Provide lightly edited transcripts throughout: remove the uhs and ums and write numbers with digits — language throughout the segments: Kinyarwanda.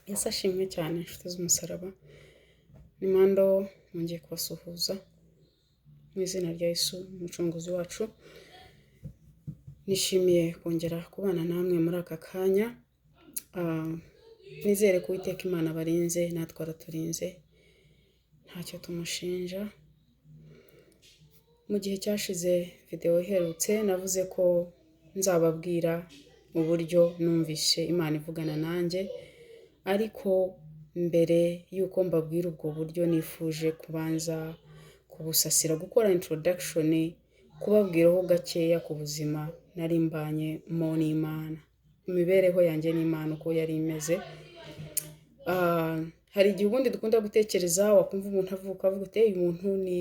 Yesu ashimwe cyane inshuti z'umusaraba. Ni Mando nongeye kubasuhuza mu izina rya Yesu umucunguzi wacu. Nishimiye kongera kubana namwe muri aka kanya. Nizere ko Uwiteka Imana barinze natwe araturinze ntacyo tumushinja. Mu gihe cyashize video iherutse navuze ko nzababwira uburyo numvishe Imana ivugana nanjye, ariko mbere yuko mbabwira ubwo buryo nifuje kubanza kubusasira, gukora introduction, kubabwiraho gakeya ku buzima nari mbanye mo n'Imana, imibereho yanjye n'Imana uko yari imeze. Hari igihe ubundi dukunda gutekereza, wakumva umuntu avuga uti uyu muntu ni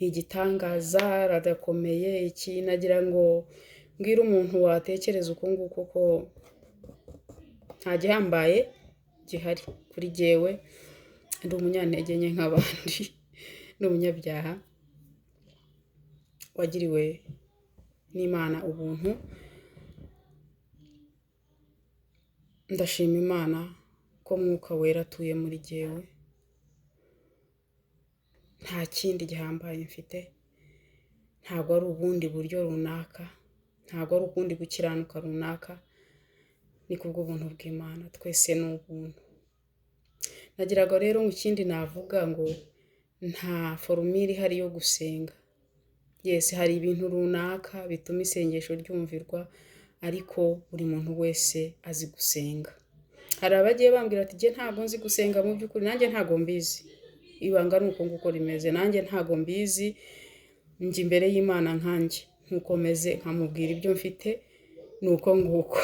igitangaza, radakomeye iki. Nagira ngo mbwire umuntu watekereza uko nguko ko nta gihambaye gihari kuri jyewe. Ndi umunyantege nke nk'abandi, ndi umunyabyaha wagiriwe n'Imana ubuntu. Ndashima Imana ko Mwuka Wera atuye muri jyewe. Nta kindi gihambaye mfite, ntabwo ari ubundi buryo runaka, ntabwo ari ukundi gukiranuka runaka, ni kubw'ubuntu bw'Imana. Twese ni ubuntu. Nagiraga rero ngo ikindi navuga ngo nta formule ihari yo gusenga. Yes, hari ibintu runaka bituma isengesho ryumvirwa, ariko buri muntu wese azi gusenga. Hari abagiye bambwira ati je ntago nzi gusenga, mu by'ukuri nanjye ntago mbizi. Ibanga nuko nguko rimeze, nanjye ntago mbizi. Nje imbere y'Imana nkanje nkuko meze, nkamubwira ibyo mfite nuko nguko.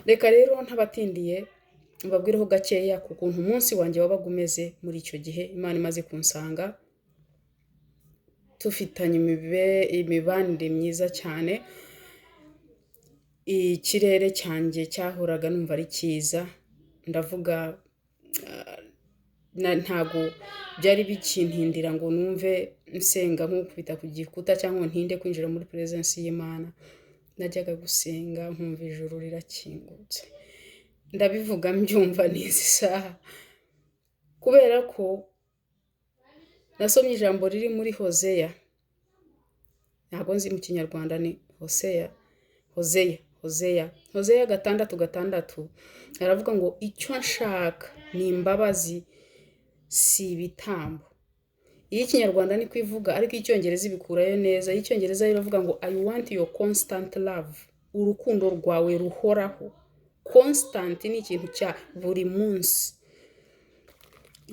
Reka rero ntabatindiye mbabwireho gakeya ku kuntu umunsi wanjye wabaga umeze muri icyo gihe Imana imaze kunsanga, tufitanye imibanire myiza cyane. Ikirere cyanjye cyahoraga numva ari cyiza, ndavuga ntago byari bikintindira ngo numve nsenga nk'ukubita ku gikuta cyangwa ntinde kwinjira muri presence y'Imana. Najyaga gusenga nkumva ijuru rirakingutse, ndabivuga mbyumva n'izi saha, kubera ko nasomye ijambo riri muri Hoseya. Ntabwo nzi mu Kinyarwanda ni Hoseya 6:6 aravuga ngo icyo nshaka ni imbabazi, si ibitambo. Iyi Kinyarwanda ni kwivuga, ariko Icyongereza ibikurayo neza. Icyongereza iravuga ngo I want your constant love, urukundo rwawe ruhoraho. Constant ni ikintu cya buri munsi.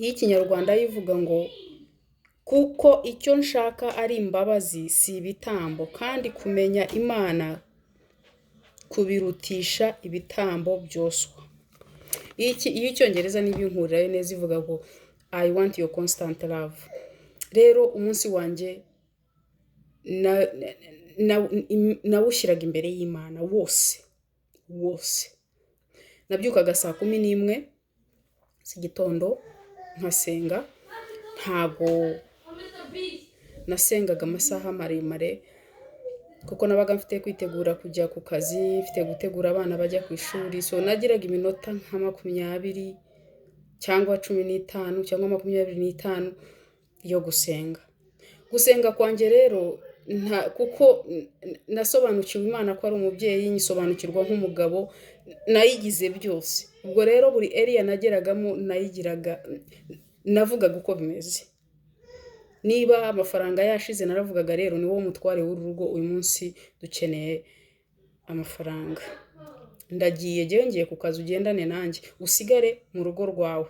Iyi Kinyarwanda yivuga ngo kuko icyo nshaka ari imbabazi, si ibitambo, kandi kumenya Imana kubirutisha ibitambo byoswa. Iyi Cyongereza n'ibinkurayo neza ivuga ngo I want your constant love. Rero umunsi wanjye nawushyiraga imbere y'Imana wose. Nabyukaga saa 11 z'igitondo nkasenga. Ntago nasengaga amasaha maremare kuko nabaga mfite kwitegura kujya ku kazi, mfite gutegura abana bajya ku ishuri. So nagiraga iminota nka 20 cyangwa 15 cyangwa 25 yo gusenga kwanjye rero. Kuko nasobanukiwe Imana ko ari umubyeyi, nyisobanukirwa nk'umugabo, nayigize byose. Ubwo rero buri area nageragamo navugaga uko bimeze. Niba amafaranga yashize naravugaga rero ni wo mutware w'urugo, uyu munsi dukeneye amafaranga. Ndagiye ngiye ku kazi, ugendane nanjye, usigare mu rugo rwawe,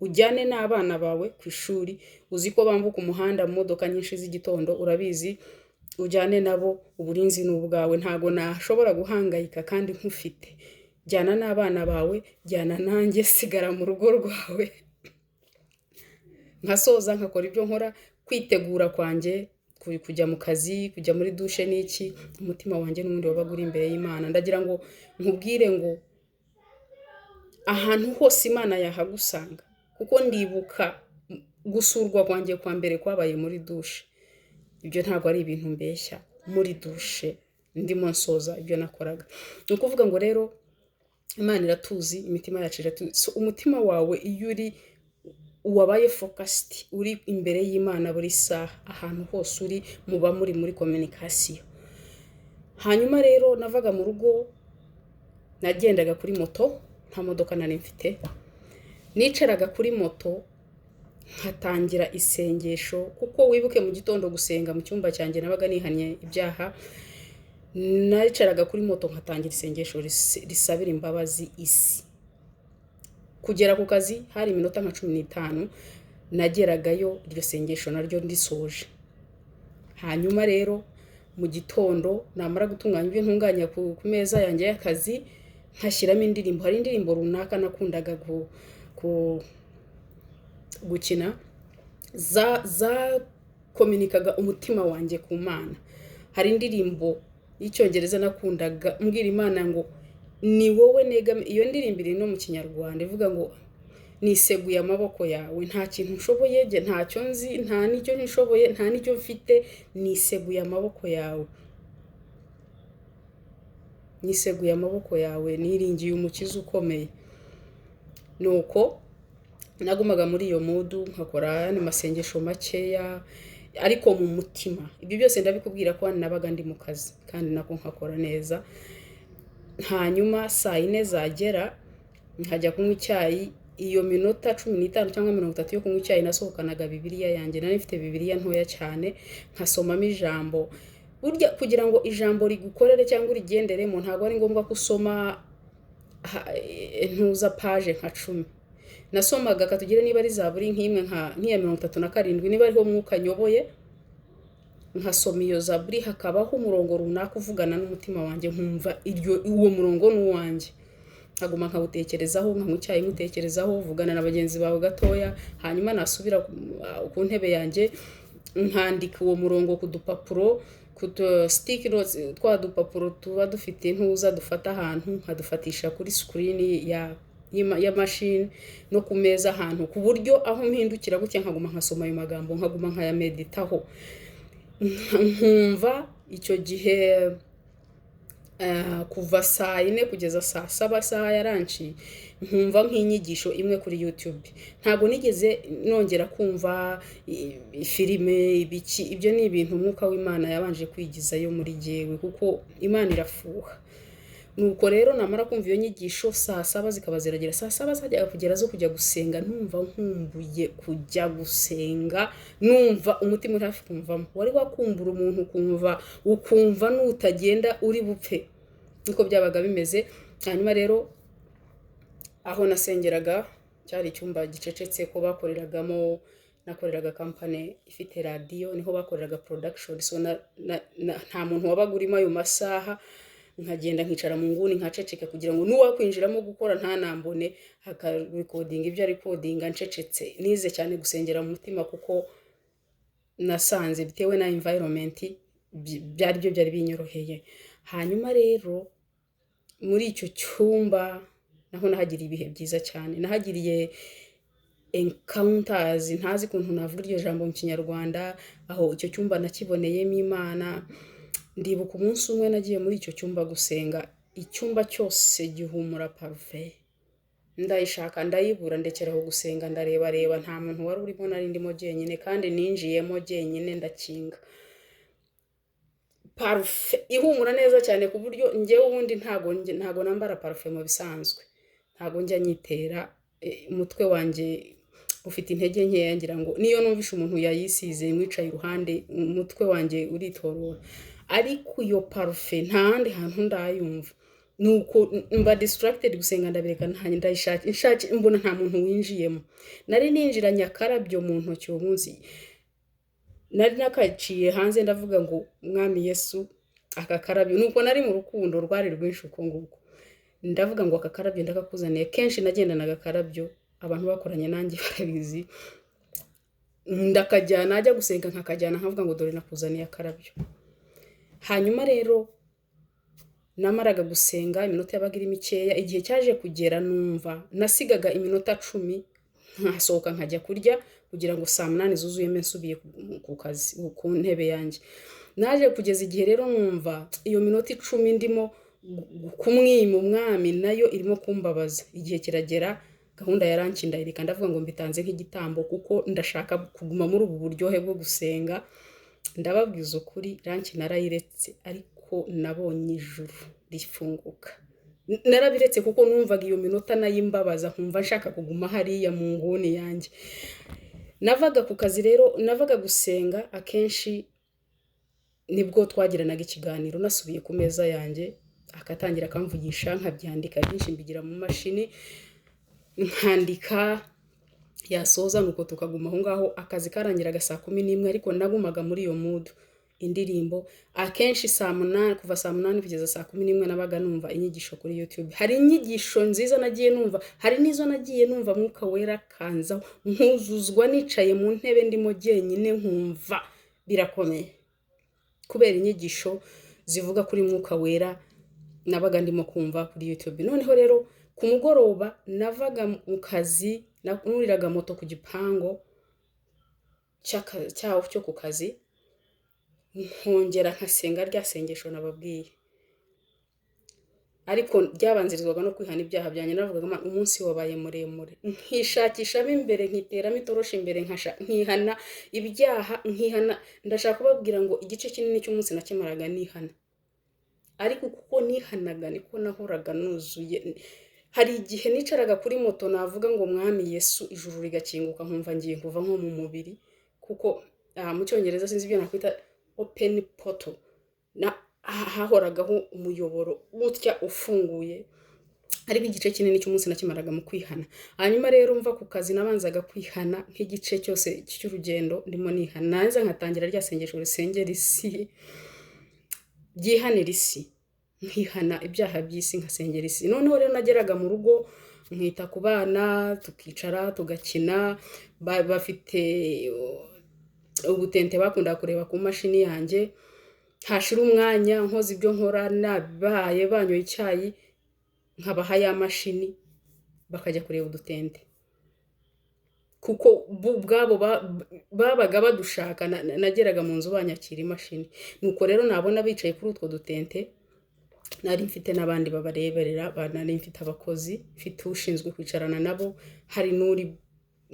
ujyane n'abana bawe ku ishuri. Uzi ko bambuka umuhanda mu modoka nyinshi z'igitondo, urabizi, ujyane nabo, uburinzi n'ubwawe. Ntago nashobora guhangayika kandi nkufite. Jyana n'abana bawe, jyana nanjye, sigara mu rugo rwawe. Nkasoza nkakora ibyo nkora, kwitegura kwanjye kujya mu kazi, kujya muri douche n'iki, umutima wanjye n'undi wabaga uri imbere y'Imana. Ndagira ngo nkubwire ngo ahantu hose Imana yahagusanga, kuko ndibuka gusurwa kwanjye kwa mbere kwabaye muri douche. Ibyo ntabwo ari ibintu mbeshya, muri douche ndimo nsoza ibyo nakoraga. Ni ukuvuga ngo rero Imana iratuzi, imitima yacu iratuzi. So umutima wawe iyo wabaye focused, uri imbere y'Imana buri saha, ahantu hose uri muba muri communication. Hanyuma rero navaga mu rugo, nagendaga kuri moto, nta modoka nari mfite, nicaraga kuri moto nkatangira isengesho, kuko wibuke mu gitondo gusenga mu cyumba cyanjye nabaga nihanye ibyaha. Nacaraga kuri moto nkatangira isengesho risabira imbabazi isi. Kugera ku kazi hari iminota nka 15, nageragayo iryo sengesho naryo ndisoje. Hanyuma rero mu gitondo namara gutunganya ibyo ntunganya ku meza yanjye y'akazi, nkashyiramo indirimbo. Hari indirimbo runaka nakundaga gukina za kominikaga umutima wanjye ku Mana. Hari indirimbo y'icyongereza nakundaga mbwira Imana ngo ni wowe negame. Iyo ndirimbo iri no mu Kinyarwanda ivuga ngo niseguye amaboko yawe, nta kintu nshoboye, ntacyo nzi, nta n'icyo nishoboye, nta n'icyo mfite, niseguye amaboko yawe, niseguye amaboko yawe, niringiye umukiza ukomeye. Nuko nagumaga muri iyo modu, nkakora masengesho makeya ariko mu mutima. Ibyo byose ndabikubwira ko nabaga ndi mu kazi kandi nako nkakora neza. Hanyuma saa 4 zagera nkajya kunywa icyayi. Iyo minota 15 cyangwa 30 yo kunywa icyayi nasohokanaga Bibiliya yanjye. Nari mfite Bibiliya ntoya cyane, nkasomamo ijambo. Burya kugira ngo ijambo rigukorere cyangwa urigenderemo ntabwo ari ngombwa kusoma ntuza page nka 10. Nasomaga katugire niba ari Zaburi nk'imwe nk'iya 37, niba ariho mwuka nyoboye, nkasoma iyo Zaburi hakabaho umurongo runaka uvugana n'umutima wanjye, nkumva uwo murongo n'uwanjye. Nkaguma nkawutekerezaho, nkanywa icyayi ngutekerezaho, vugana na bagenzi bawe gatoya. Hanyuma nasubira ku ntebe yanjye nkandika uwo murongo ku dupapuro, ku sticky notes, twa dupapuro tuba dufite ntuza dufata ahantu, nkadufatisha kuri screen ya machine no ku meza ahantu, ku buryo aho mpindukira gutya nkaguma nkasoma ayo magambo, nkaguma nkayameditaho. Nkumva icyo gihe kuva saa 4 kugeza saa 7 saha yaranci, nkumva nk'inyigisho imwe kuri YouTube. Ntabwo nigeze nongera kumva filime ibiki. Ibyo ni ibintu umwuka w'Imana yabanje kwigizayo muri jewe, kuko Imana irafuha. Nuko rero namara kumva iyo nyigisho saa 7 zikaba ziragera. Saa 7 zajya kugera zo kujya gusenga, numva nkumbuye kujya gusenga, numva umutima uri hafi kumvamo. Wari wakumbura umuntu ukumva n'utagenda uri bupfe. Niko byabaga bimeze. Hanyuma rero aho nasengeraga cyari icyumba gicecetse ko bakoreragamo. Nakoreraga company ifite radio, niho bakoreraga production. So nta muntu wabaga urimo ayo masaha. Nkagenda nkicara mu nguni nkaceceka kugira ngo n'uwakwinjiramo gukora ntanambone, haka recording ibyo recordinga ncecetse. Nize cyane gusengera mu mutima, kuko nasanze bitewe na environment byari binyoroheye. Hanyuma rero muri icyo cyumba naho nahagiriye ibihe byiza cyane. Nahagiriye encounters, ntazi kuntu navuga iryo jambo mu Kinyarwanda. Aho icyo cyumba nakiboneyemo Imana. Ndibuka umunsi umwe nagiye muri icyo cyumba gusenga, icyumba cyose gihumura parfait. Ndayishaka ndayibura, ndekeraho gusenga, ndareba nta muntu wari urimo, nari ndimo jyenyine, kandi ninjiyemo jyenyine ndakinga. Parfait ihumura neza cyane ku buryo njyewe ubundi ntago nambara parfait mu bisanzwe. Ntago njya nyitera, umutwe wanjye ufite intege nkeya, ngira ngo niyo numvisha umuntu yayisize mwicaye iruhande umutwe wanjye uritorora. Ariko iyo parfait nta handi hantu ndayumva. Nuko mba distracted gusenga, ndabireka ndayishaka mbona nta muntu winjiyemo. Nari ninjiranye akarabyo mu ntoki uwo munsi. Nari nakaciye hanze ndavuga ngo Mwami Yesu aka karabyo. Nuko nari mu rukundo rwari rwinshi uko nguko. Ndavuga ngo aka karabyo ndakakuzaniye. Kenshi nagendana agakarabyo, abantu bakoranye nanjye barabizi. Ndakajyana, ajya gusenga nkakajyana, nkavuga ngo dore nakuzaniye akarabyo. Hanyuma rero namaraga gusenga, iminota yabaga iri mikeya. Igihe cyaje kugera numva nasigaga iminota 10 nkasohoka nkajya kurya, kugira ngo saa 8 zuzuye mensubiye ku kazi ku ntebe yanjye. Naje kugeza igihe rero numva iyo minota 10 ndimo kumwima umwami nayo irimo kumbabaza. Igihe kiragera gahunda ya ranch ndayireka ndavuga ngo mbitanze nk'igitambo kuko ndashaka kuguma muri ubu buryohe bwo gusenga. Ndababwiza ukuri ranch narayiretse ariko nabonye ijuru rifunguka. Narabiretse kuko numvaga iyo minota nayimbabaza nkumva nshaka kuguma hariya mu nguni yanjye. Navaga ku kazi rero, navaga gusenga akenshi nibwo twagiranaga ikiganiro nasubiye ku meza yanjye akatangira akamvugisha nkabyandika byinshi mbigira mu mashini nkandika yasoza nuko tukaguma aho ngaho. Akazi karangiraga saa 11 ariko nagumaga muri iyo mood. Indirimbo akenshi kuva saa 8 kugeza saa 11 nabaga numva inyigisho kuri YouTube. Hari inyigisho nziza nagiye numva, hari nizo nagiye numva Mwuka Wera kanza nkuzuzwa nicaye mu ntebe ndimo jyenyine nkumva birakomeye, kubera inyigisho zivuga kuri Mwuka Wera nabaga ndimo kumva kuri YouTube. Noneho rero ku mugoroba navaga mu kazi, nuriraga moto ku gipango cyo ku kazi, nkongera nkasenga rya sengesho nababwiye. Ariko ryabanzirizwaga no kwihana ibyaha byanjye. Navugaga umunsi wabaye muremure, nkishakishamo imbere, nkiteramo itoroshi imbere, nkihana ibyaha, nkihana. Ndashaka kubabwira ngo igice kinini cy'umunsi nakimaraga nihana, ariko kuko nihanaga niko nahoraga nuzuye. Hari igihe nicaraga kuri moto navuga ngo Mwami Yesu, ijuru rigakinguka nkumva ngiye kuva nko mu mubiri, kuko mu cyongereza sinzi ibyo nakwita open portal, hahoragaho umuyoboro gutya ufunguye. Ariko igice kinini cy'umunsi nakimaraga mu kwihana. Hanyuma rero mva ku kazi nabanzaga kwihana nk'igice cyose cy'urugendo ndimo nihana. Nanza nkatangira rya sengesho risengera isi, byihanira isi, nkihana ibyaha by'isi, nkasengera isi. Noneho rero nageraga mu rugo nkita ku bana, tukicara tugakina. Bafite ubutente bakunda kureba ku mashini yanjye. Hashira umwanya nkoze ibyo nkora, nabaye banyoye icyayi nkabaha ya mashini bakajya kureba udutente, kuko ubwabo babaga badushaka. Nageraga mu nzu banyakira imashini. Nuko rero nabona bicaye kuri utwo dutente, nari mfite n'abandi babareberera, nari mfite abakozi, mfite ushinzwe kwicarana nabo, hari n'uri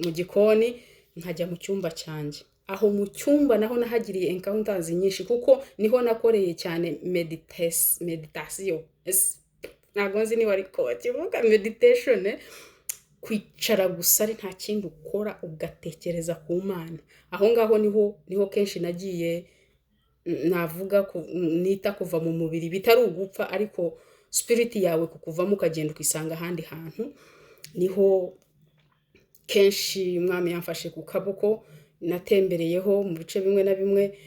mu gikoni. Nkajya mu cyumba cyanjye. Aho mu cyumba naho nahagiriye encounters nyinshi, kuko niho nakoreye cyane meditation. Ntabwo nzi niba ariko kivuga meditation, kwicara gusa ari nta kindi ukora ugatekereza ku Mana. Aho ngaho niho kenshi nagiye navuga nita kuva mu mubiri, bitari ugupfa ariko spirit yawe kukuvamo ukagenda ukisanga ahandi hantu. Niho kenshi Mwami yamfashe ku kaboko, natembereyeho mu bice bimwe na bimwe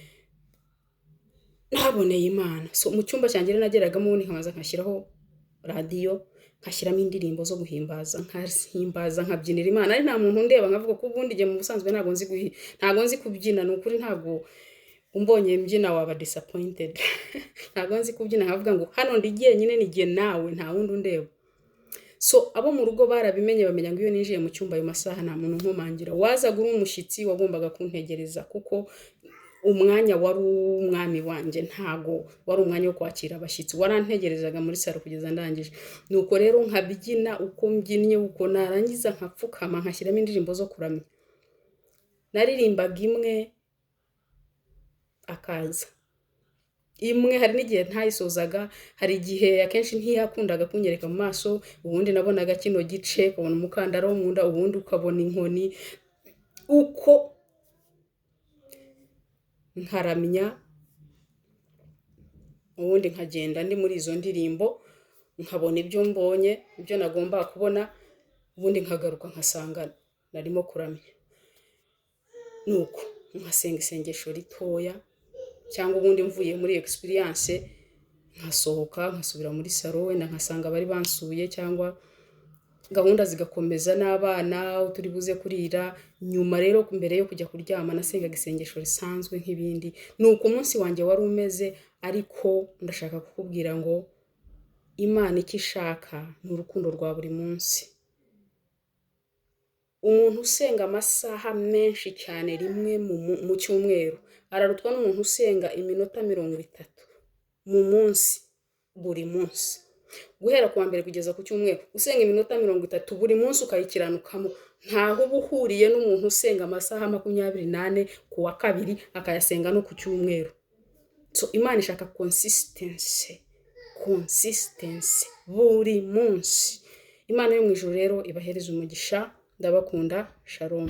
naboneye Imana. So mu cyumba cyanjye nageragamo ubundi nkamaza nkashyiraho radio, nkashyiramo indirimbo zo guhimbaza, nkabyinira Imana. Ari nta muntu ndeba nkavuga ko ubundi je mu busanzwe ntago nzi kubyina. Nukuri ntago umbonye mbyina waba disappointed. Ntago nzi kubyina, nkavuga ngo hano ndi jyenyine nigiye nawe, nta wundi undeba. So abo mu rugo barabimenye, bamenya ngo iyo ninjiye mu cyumba ayo masaha nta muntu nkomangira. Wazaga uri umushyitsi wagombaga kuntegereza, kuko umwanya wari umwami wanjye, ntago wari umwanya wo kwakira abashyitsi. Warantegerezaga muri saro kugeza ndangije. Nuko rero nkabyina uko mbyinnye, uko narangiza nkapfukama nkashyiramo indirimbo zo kuramya. Naririmbaga imwe akaza imwe, hari n'igihe ntayisozaga. Hari igihe akenshi ntiyakundaga kunyereka mu maso, ubundi nabonaga kino gice, ukabona umukandara wo munda, ubundi ukabona inkoni. Uko nkaramya, ubundi nkagenda ndi muri izo ndirimbo, nkabona ibyo mbonye, ibyo nagomba kubona, ubundi nkagaruka nkasanga narimo kuramya. Nuko nkasenga isengesho ritoya, cyangwa ubundi mvuye muri experience nkasohoka nkasubira muri saro, wenda nkasanga bari bansuye, cyangwa gahunda zigakomeza n'abana turi buze kurira. Nyuma rero mbere yo kujya kuryama nasengaga isengesho risanzwe nk'ibindi. Nuko umunsi wanjye wari umeze. Ariko ndashaka kukubwira ngo Imana icyo ishaka ni urukundo rwa buri munsi. Umuntu usenga amasaha menshi cyane rimwe mu cyumweru ararutwa n'umuntu usenga iminota 30 mu munsi. buri munsi, guhera ku wa mbere kugeza ku cyumweru usenga iminota 30 buri munsi ukayikiranukamo, ntaho uba uhuriye n'umuntu usenga amasaha 28 ku wa kabiri akayasenga no ku cyumweru. So Imana ishaka consistency buri munsi. Imana yo mu ijuru rero ibahereza umugisha, ndabakunda. Shalom.